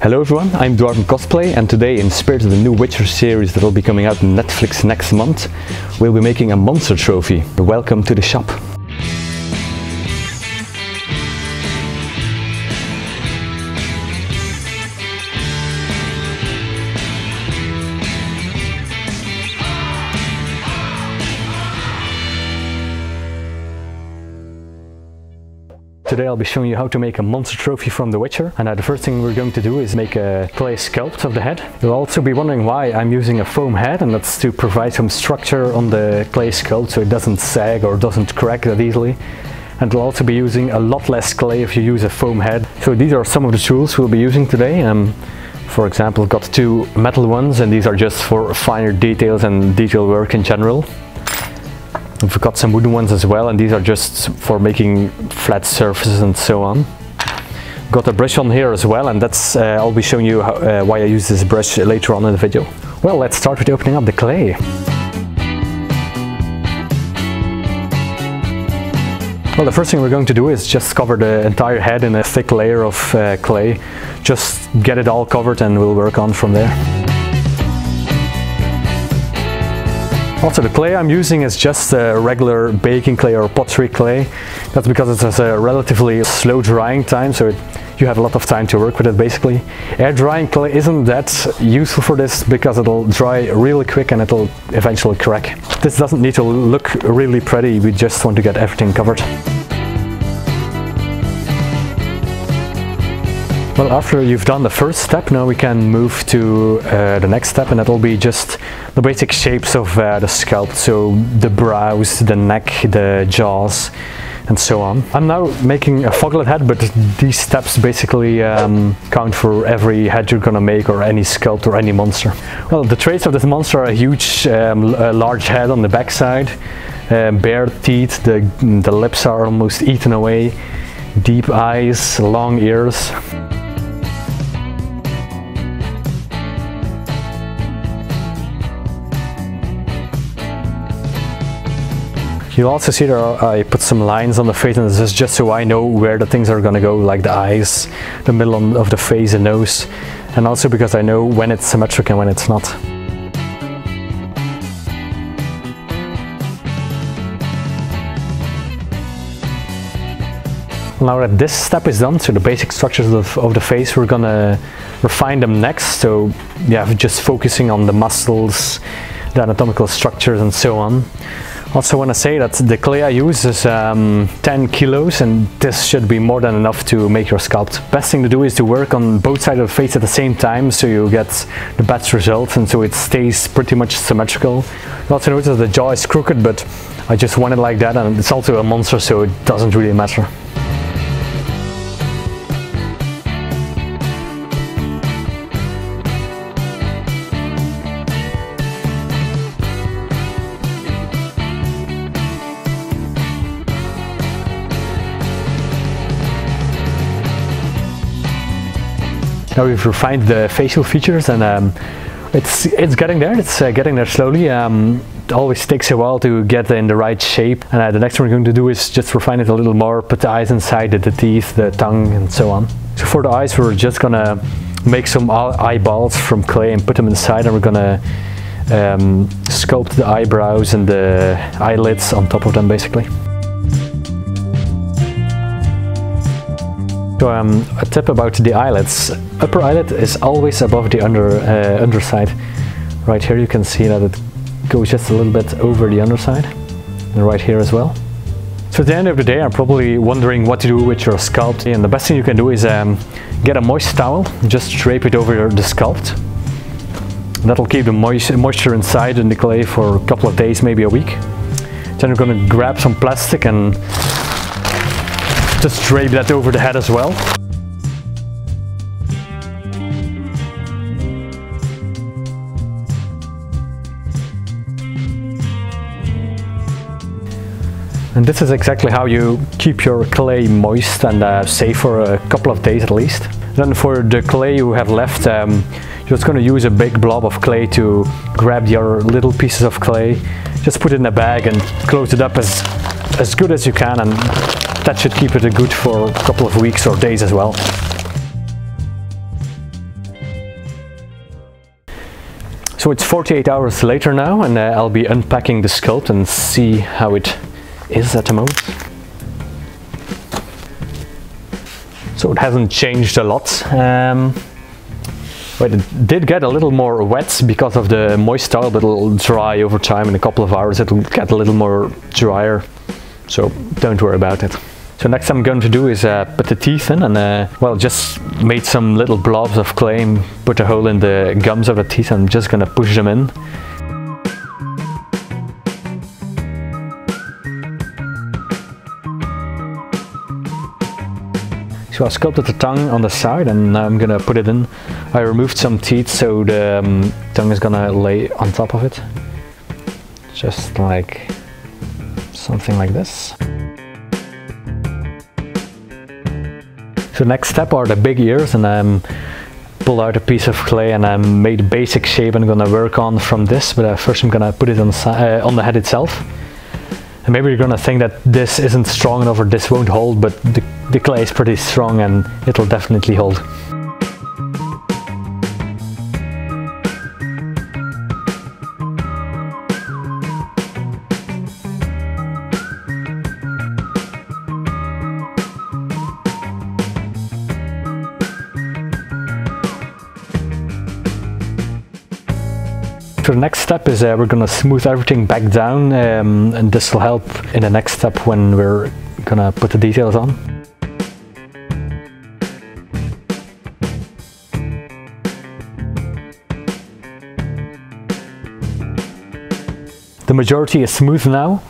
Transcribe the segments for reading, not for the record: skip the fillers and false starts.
Hello everyone, I'm Dwarven Cosplay, and today, in spirit of the new Witcher series that will be coming out on Netflix next month, we'll be making a monster trophy. Welcome to the shop. Today I'll be showing you how to make a monster trophy from The Witcher, and the first thing we're going to do is make a clay sculpt of the head. You'll also be wondering why I'm using a foam head, and that's to provide some structure on the clay sculpt so it doesn't sag or doesn't crack that easily. And we'll also be using a lot less clay if you use a foam head. So these are some of the tools we'll be using today. For example, I've got two metal ones, and these are just for finer details and detail work in general. We've got some wooden ones as well, and these are just for making flat surfaces and so on. Got a brush on here as well, and that's I'll be showing you how, why I use this brush later on in the video. Well, let's start with opening up the clay. Well, the first thing we're going to do is just cover the entire head in a thick layer of clay. Just get it all covered and we'll work on from there. Also, the clay I'm using is just a regular baking clay or pottery clay. That's because it has a relatively slow drying time, so you have a lot of time to work with it basically. Air drying clay isn't that useful for this because it'll dry really quick and it'll eventually crack. This doesn't need to look really pretty, we just want to get everything covered. Well, after you've done the first step, now we can move to the next step, and that'll be just the basic shapes of the sculpt, so the brows, the neck, the jaws, and so on. I'm now making a Foglet head, but these steps basically count for every head you're gonna make, or any sculpt or any monster. Well, the traits of this monster are a huge, large head on the backside, bare teeth, the lips are almost eaten away, deep eyes, long ears. You'll also see that I put some lines on the face, and this is just so I know where the things are gonna go, like the eyes, the middle of the face, the nose, and also because I know when it's symmetric and when it's not. Now that this step is done, so the basic structures of the face, we're gonna refine them next. So yeah, just focusing on the muscles, the anatomical structures, and so on. Also want to say that the clay I use is 10 kilos, and this should be more than enough to make your sculpt. Best thing to do is to work on both sides of the face at the same time, so you get the best results and so it stays pretty much symmetrical. You also notice that the jaw is crooked, but I just want it like that, and it's also a monster, so it doesn't really matter. Now we've refined the facial features, and it's getting there. It's getting there slowly. It always takes a while to get in the right shape, and the next thing we're going to do is just refine it a little more, put the eyes inside, the teeth, the tongue, and so on. So for the eyes, we're just gonna make some eyeballs from clay and put them inside, and we're gonna sculpt the eyebrows and the eyelids on top of them basically. So a tip about the eyelids: upper eyelid is always above the underside. Right here you can see that it goes just a little bit over the underside, and right here as well. So at the end of the day, I'm probably wondering what to do with your sculpt, and the best thing you can do is get a moist towel, just drape it over the sculpt. That'll keep the moisture inside in the clay for a couple of days, maybe a week. Then we're going to grab some plastic and just drape that over the head as well. And this is exactly how you keep your clay moist and safe for a couple of days at least. Then for the clay you have left, you're just going to use a big blob of clay to grab your little pieces of clay. Just put it in a bag and close it up as good as you can, and that should keep it good for a couple of weeks or days as well. So it's 48 hours later now, and I'll be unpacking the sculpt and see how it is at the moment. So it hasn't changed a lot. But it did get a little more wet because of the moist tile, but it'll dry over time. In a couple of hours it'll get a little more drier, so don't worry about it. So next I'm going to do is put the teeth in, and well, just made some little blobs of clay and put a hole in the gums of the teeth. I'm just gonna push them in. So I sculpted the tongue on the side, and now I'm gonna put it in. I removed some teeth, so the tongue is gonna lay on top of it. Just like something like this. So next step are the big ears, and I pulled out a piece of clay and I made a basic shape I'm gonna work on from this, but first I'm gonna put it on the head itself. And maybe you're gonna think that this isn't strong enough or this won't hold, but the clay is pretty strong and it'll definitely hold. So the next step is we're gonna smooth everything back down, and this will help in the next step when we're gonna put the details on. The majority is smooth now.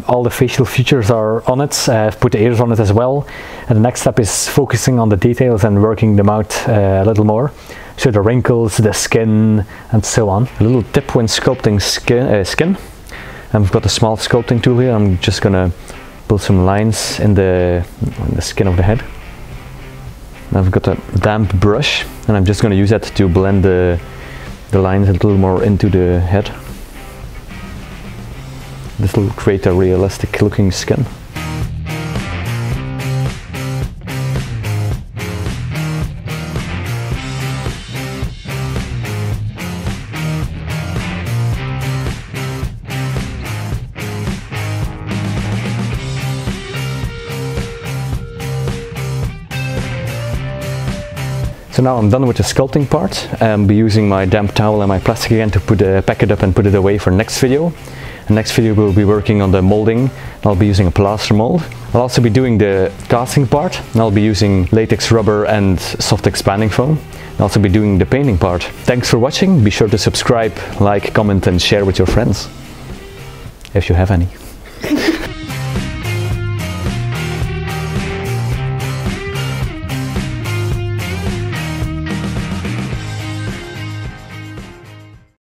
All the facial features are on it. I've put the ears on it as well. And the next step is focusing on the details and working them out a little more. So the wrinkles, the skin, and so on. A little tip when sculpting skin. I've got a small sculpting tool here. I'm just gonna build some lines in the skin of the head. I've got a damp brush, and I'm just gonna use that to blend the lines a little more into the head. This will create a realistic looking skin. So now I'm done with the sculpting part. I'll be using my damp towel and my plastic again to pack it up and put it away for next video. The next video we'll be working on the molding. I'll be using a plaster mold. I'll also be doing the casting part. I'll be using latex rubber and soft expanding foam. I'll also be doing the painting part. Thanks for watching. Be sure to subscribe, like, comment and share with your friends, if you have any.